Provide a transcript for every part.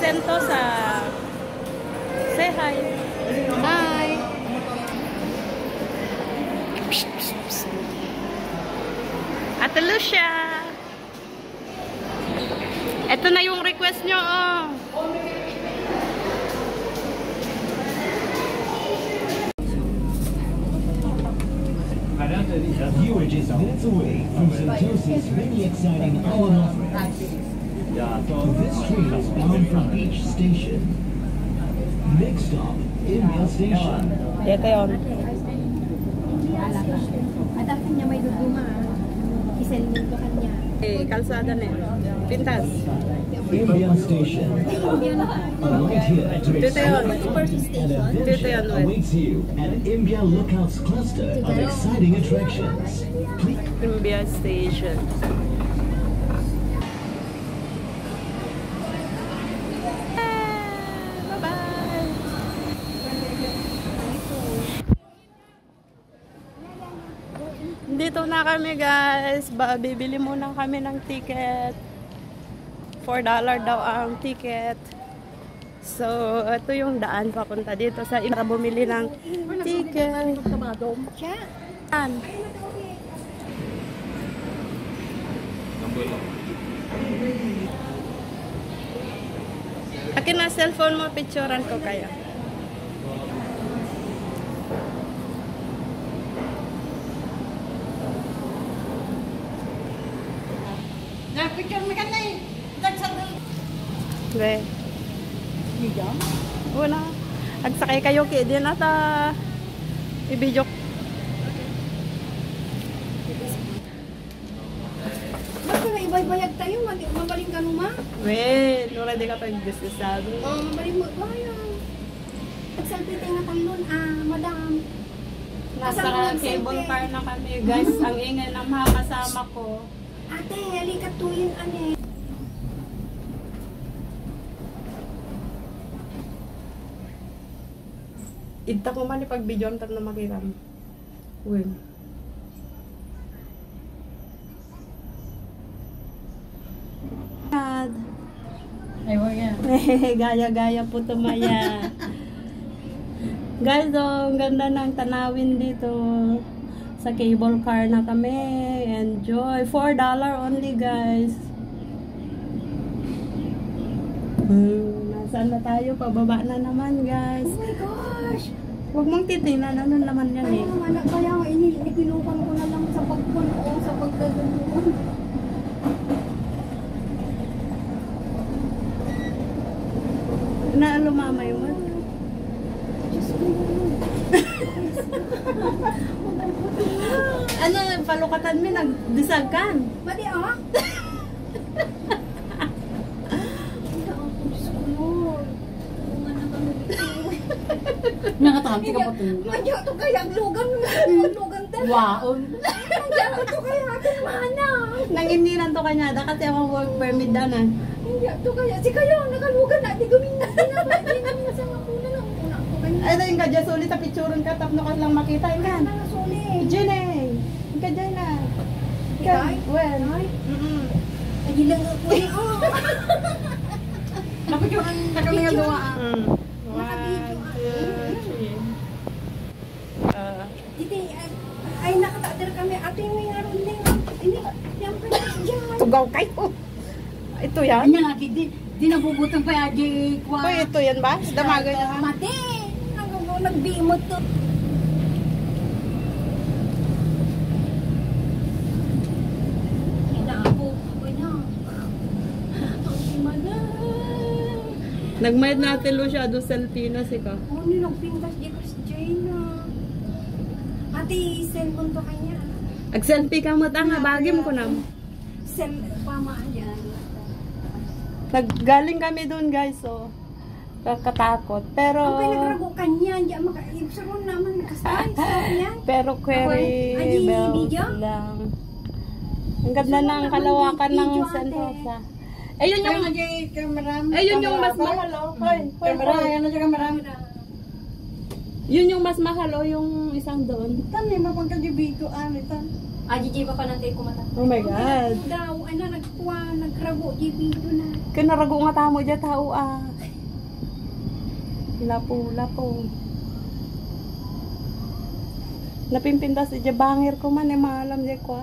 Sentosa. Say hi. Hi. Ate Lucia. Ito na yung request nyo, oh. Viewage is minutes away from Sentosa's many exciting island offerings. This train is bound for Beach Station. Next stop, India Station. Ito yun. At ako niya may duduma. Isendin ko kanya. Kalsada na yun. Pintas. India Station. Alight here to exciting an adventure awaits you at India Lookouts cluster of exciting attractions. India Station. Bye-bye. Dito na kami, guys. Bibili muna kami ng ticket. $4 daw ang ticket. So, ito yung daan papunta dito sa para bumili ng ticket. Akin na cellphone mo, picturean ko kaya. Picture mo ka na eh. Be. Wala. Agsakay kayo kaya din ata i-video. Bakit na ibay-bayag tayo? Mabaling ka numa? Wait, ready ka pa gusto sabi. Mabaling mo. Bayang. Pag-selfie tayo na talon. Madam. Nasa cable car na kami, guys. Ang ingay ng mga kasama ko. Ate, halika tuyin, ane. Idta ko man ipag-video ang na makita mo. Uy. Ay, wag yan. Gaya-gaya po tumaya. Guys, oh, ang ganda ng tanawin dito. Sa cable car na kami. Enjoy. $4 only, guys. Nasaan na tayo? Pababa na naman, guys. Oh my gosh! Huwag mong titingnan. Ano naman yan eh? Kaya nga, inipinukan ko na lang sa pagpuno o sa pagdadalungan. Na lumamay mo. Diyos ko Ano, palukatan mo, nagdisag kan? Mali ah? Nakatahanti ka pa ito. Madya ito kaya lugan tayo. Waon. Madya ito kaya ating mana. Nangindinan to kanya, kasi akong work permit na na. Madya ito kaya. Si kayo, nakalugan na. Di guminas din na. Di namin sa makuna lang. Una ko kayo. Ay, yung kadya sulit sa picturean ka, tapno ka lang makita. Yung kan. Diyan eh. Yung kadya na. Ikay? Well. Ay, ilang ako eh. Napicturean na kami nga gawa. 1, 2, 3. Dito, ay nakatader kami. Ate, may aron din. Ini, yung pinas dyan. Tugaw kayo. Ito yan? Anya nga, di nabubutang pa yung aji kwa. Uy, ito yan ba? Damagan niya ha? Mati! Nagbimot to. Nagmayad natin Lucia do selfie na si ka. Oh, nilagpintas di ko si Jayna. Ate, cellphone to kanya. Ag-selfie ka mo, tanga, bagim ko na. Pamaan yan. Naggaling kami dun guys, so kakatakot. Pero Ang pinagrago kanya, diyan makaibsaron naman nakasay sa kanya. pero query Ay, bells video? lang. Ang ganda ng kalawakan ng Video, ate. Sentosa. Ayun yung aji kamera. ayun yung mas mahal oh. Kamera, yan aja kamera. Yun yung mas mahal oh, yung isang doon. Tan ni mapangkal di bito tan. Aji pa pa natin kumata. Oh my god. Daw, ano, nagrago, di video na. Kinarago nga tamo dyan tao ah. Lapo. Napimpintas si Jabangir ko man, maalam di ko.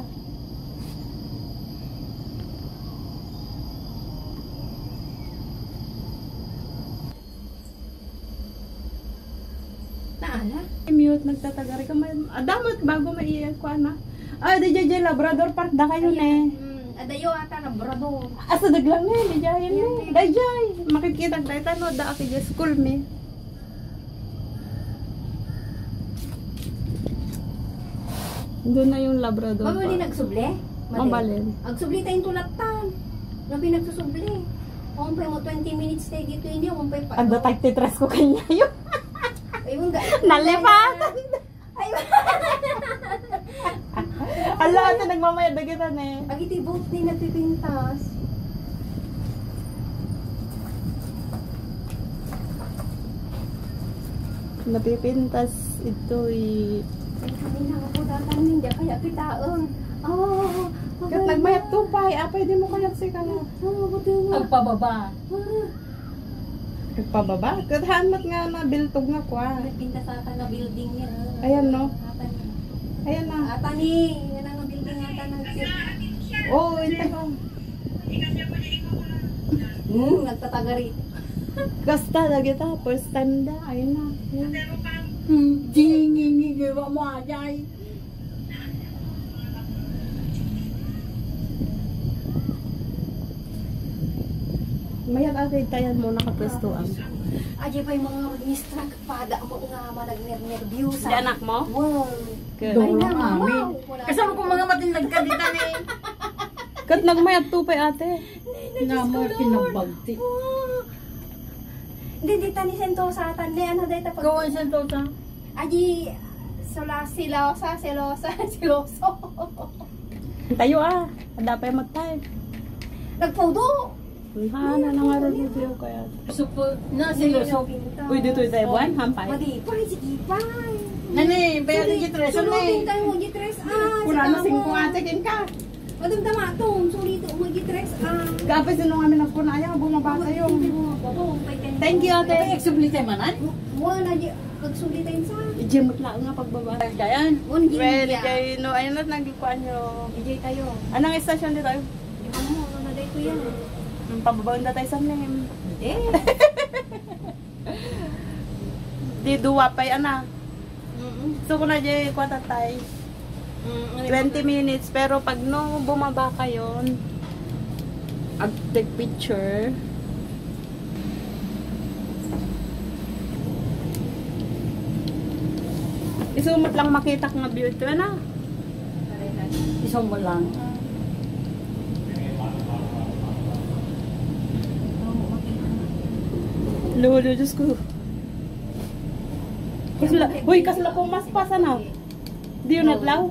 Naala? Mute, nagtatagari ka man. Damot bago maiiyak ko, na. Di Jay Labrador Park, da kayo ne. Adayo ata na brado. Asa daglang ne, di Jay ne. Dayjay, makikita tayo tano, da aki Jay school me. Doon na yung Labrador Mamuli Park. nagsuble? Mabalin. Agsubli tayong tulatan. Nabi nagsusubli. Umpay mo 20 minutes tayo dito, hindi. Umpay pa. Ang datag-titras ko kanya yun. Ayun ga. Nalipatan! Ayun. Ala, ate, nagmamayad na kita ne. Agiti boat ni nagpipintas. Napipintas ito'y... Ay, kami na ako datan hindi. Kaya kita, oh. Kat nagmayad tupay, pwede mo kaya si kano. Buti nga. Pagpababa. Nagpababa? Kat hanmat nga na, biltog nga kwa. Nagpintas ata na building niya. Ayan, no? Ata ni. Ayan na. Ata ni. Yan ang building ata ng Oo, ito ko. nagtatagari. Kasta na kita, first time da. Ayun na. Jingi gawa mo ajay. Mayat ate, tayan mo nakapwestuan. Aji pa yung mga ministra pada mo nga managner-nervyusa. Di anak mo? Wow. Good. Dong Ay, lang wow. amin. Wala Kasama ko mga matindag ka dito ni. Kat nagmayad tupay ate. Nga mo kinabagti. Wow. Hindi tani sentosa tani ano dito pag Gawan siya to ta. aji siloso. Tayo ada pa yung mag-time. Nagphoto. Hana na nga rin video kaya. Supo na sila so. Uy, dito yung Taiwan, hampay. Madi, pare sige pa. Nani, bayaran kita reso na Sulutin eh. tayo mo gitres Kuna na 5 ate, kin ka. Madam tamatong, sulito mo gitres Kapag sino kami nagpuna, ayaw, bumaba tayo. Thank you ate. Ay, exoblite manan. Mo na di pagsulitin sa. Ijemot lang nga pagbaba. Kayan. Mon gi. Ready kayo, no, ayun na nagikuan nyo. DJ tayo. Anong estasyon dito? Di mo ano na dai ko yan. Pababaon na tayo sa name. Eh. Di duwa pa yan So kung na dyan, kwata tayo. 20 minutes. Pero pag no bumaba kayo, take picture. Isumot lang makita nga view ito na. Isang mo lang. Lolo, Diyos ko. Uy, kasla po mas pasa na. Di yun natlaw?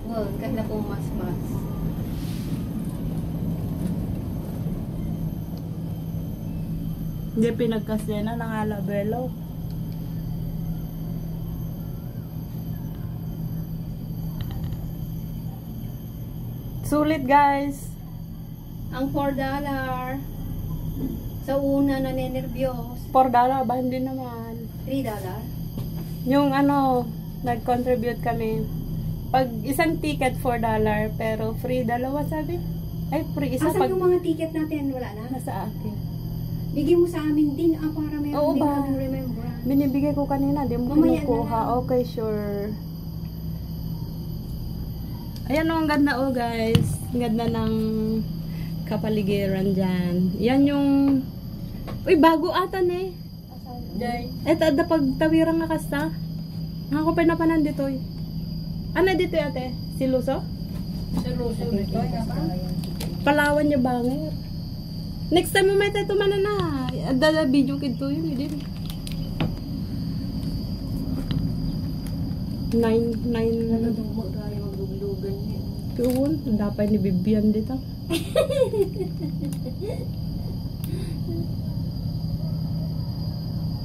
Well, kahit po mas. Hindi pinagkasya na ng alabelo. Sulit guys. Ang $4. Sa una na nenervyos. $4 ba? Hindi naman. $3. Yung ano, nag-contribute kami. Pag isang ticket $4, pero free dalawa sabi. Ay, free isa Asan pag yung mga ticket natin? Wala na? nasa akin. Bigyan mo sa amin din para meron Oo din ba? kami remembrance. Binibigay ko kanina, di mo Mamaya na kinukuha. lang. Okay, sure. Ayan o, ang ganda o guys. Ang ganda ng kapaligiran dyan. Yan yung... Uy, bago ata eh. Day. Eto, ada pagtawirang nga kasta. Nga ko pinapanan dito eh. Ano dito ate? Si Luso? Seryoso dito. Palawan niya bangir. Next time mo may tayo manan na. Ada video kito yun. Hindi. 9 Nagdumo tayo magduglugan yun. Tuon, dapat ni Bibian dito.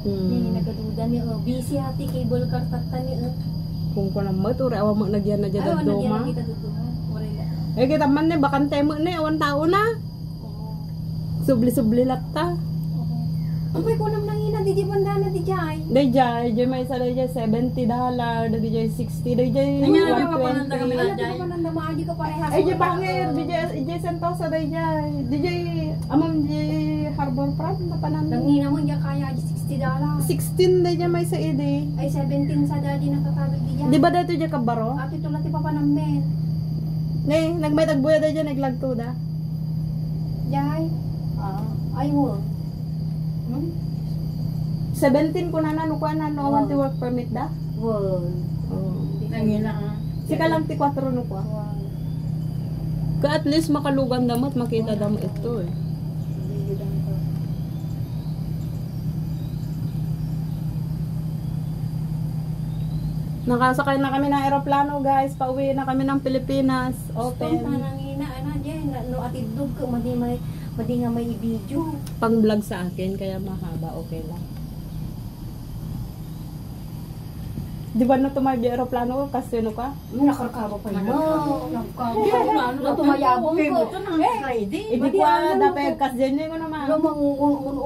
Hindi nagaduda ni busy hati cable car tata ni Kung ko naman ito, awa mo nagyan na dyan Ayaw, at doma. nagyan kita duduha. Wala. Eh, kita man bakante mo awan tao na. Subli-subli lakta. Ampay ko naman nangina, di banda na di jay. Dayjay, may isa dayjay $70, dayjay $60, dayjay Kanya Ano na pa pananda kami di na ka jay. pa nanda maaji ka parehas. ay jay bangir, dayjay Sentosa dayjay. Dayjay amam jay Harbor Front na panan. Nangina mo diya kaya $60. 16 dayjay may sa ide. Ay 17 sa daddy nakatabig di jay. Di ba dito jay kabaro? At ito lati pa panamen. Nay, nagmay tagbuya dayjay naglagto da. Jay. Ay mo. 17 ko na no kuan no want to work permit da. Wow. Oh. Nangina. Sika lang ti 4 no ko. Ka at least makalugan damat makita damo ito eh. Nakasakay na kami ng eroplano guys, pauwi na kami ng Pilipinas. Open. Open. Nangina ana jay no atidog ko madi nga may video. Pang vlog sa akin kaya mahaba, okay lang. Di ba na tumabi eroplano ko kasi no ka? Nakarkabo pa yun. Nakarkabo. Tumayabong ko. Ito nang Friday. Hindi ko dapat kasi dyan ko naman. Lo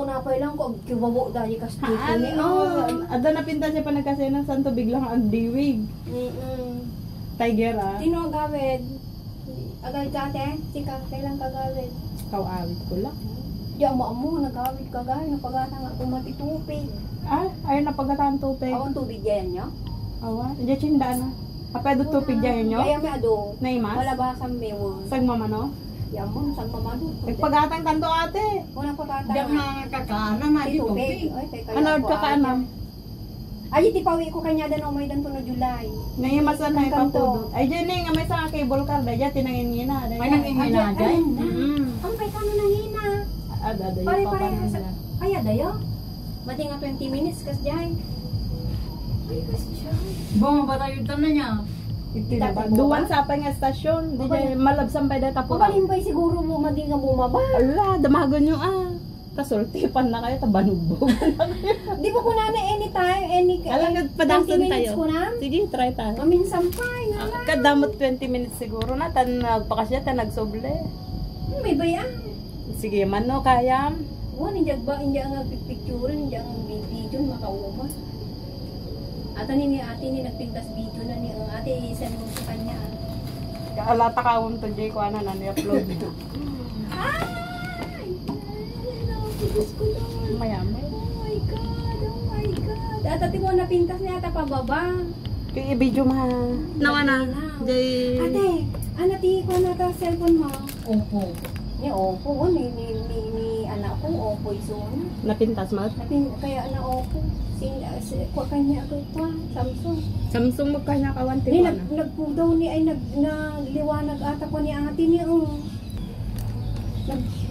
una pa lang ko kiwabo dali kas dito ni. Ada na pinta siya pa nagkasi ng santo biglang ang diwig. Tiger ah. Tino gawid. Agay dati, sika kailan kagawid. Kawawit ko lang. Di mo nagawid kagay napagana nga kumati tupig. Ayun napagatan tupig. Awan tubig yan nyo? Awa, diyan chinda na. Apedo tupig dyan nyo? Kaya may ado. Naimas? Wala ba sa mewo? Sag mama no? Yamon sang mamado. Nagpagatang kanto ate. Wala pa tata. Diyan na kakana na Di dito. tubig. Ay, kay kaya Ano ako, ka kaanam? Ay, ti pawi ko kanya dan umay dan tuno July. Naimas na may Kanto. papudot. Ay dyan nga may sa cable car. Dyan tinangin na. May nangingina jay. Ampay ka na nangina. Ada yung Pare-pare papa sa... nila. Ay, adayo. Mati nga 20 minutes kas jay. Ay, kas jay. Bunga ba tayo ito na niya? Duwan sa apay nga estasyon. Di dyan malabsan pa dyan tapo. Pagalimpay siguro mo mati nga bumaba. Ala, damagon nyo Kasultipan na kayo, tabanugbog. Di ba ko na anytime, Alam, 20 padasan minutes tayo. ko na? Sige, try tayo. Maminsan pa, nga lang. Kadamot 20 minutes siguro na. Nagpakasya, nagsoble. May bayan. Sige, man no, kaya. Hindi nga picture, hindi ang video, makauwa. Ata ni ate ni nagpintas video na ni ang ate isend mo sa kanya. Alata ka to Jay ko na ni-upload nyo. Diyos ko Lord. Mayamay. Oh my God. At ati mo napintas niya ata pababa. Kaya i-video ma. Nawa na. Jay. Ate, ti ko na ta cellphone mo. Opo. Ni Oppo, ni anak ko, Oppo isun. Napintas mo? Kaya na Oppo. Kwa kanya ako ito, Samsung. Samsung mo kanya kawanti Ni ko na. nagpudaw ni ay nagliwanag ata ko ni ate ni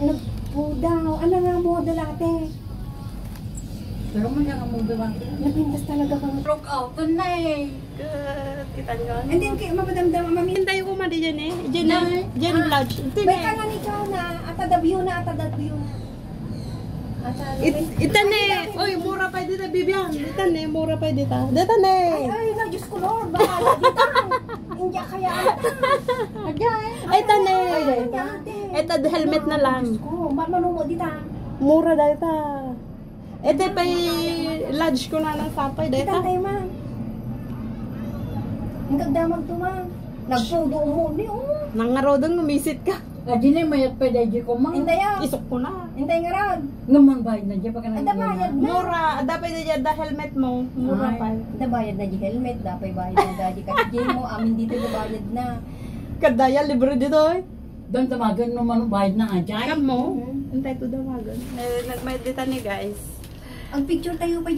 nagpudaw. Ano nga model ate? Pero mo niya nga mong diba? Napintas talaga kang Broke out na eh. Good. Kita nyo. and then kay mapadamdam mami. Hintay ko ma di dyan eh. Dyan eh. Dyan vlog. Ito Bay eh. ka na ni ka na atadabyo na. Itan eh. Oy, mura pa dito, Bibian. Itan eh, mura pa dito. Itan eh. Ay na Diyos ko Lord, bahala dito. Hindi kaya ata. Ay, itan eh. Ito, helmet na lang. Diyos ko, manumo dito. Mura dito. Ito pa lodge ko na ng sapay dito. Kita tayo ma. Ang gagdamag to ma. Nagpudo mo ni Nangarodon, gumisit ka. Adi na mayat pa dahil ko mang. Hintay ah. Isok ko na. Hintay nga ron. Ngaman bayad na dyan pa ka Ada bayad na. Mura. Dapat na dyan, helmet mo. Mura pa. Ada bayad na di helmet. Dapat bayad na dadi. Kasi mo, amin dito na bayad na. Kadaya, libre dito eh. Doon tamagan naman bayad na nga dyan. Kam mo. Antay to dawagan. Nagmayad dito ni guys. Ang picture tayo pa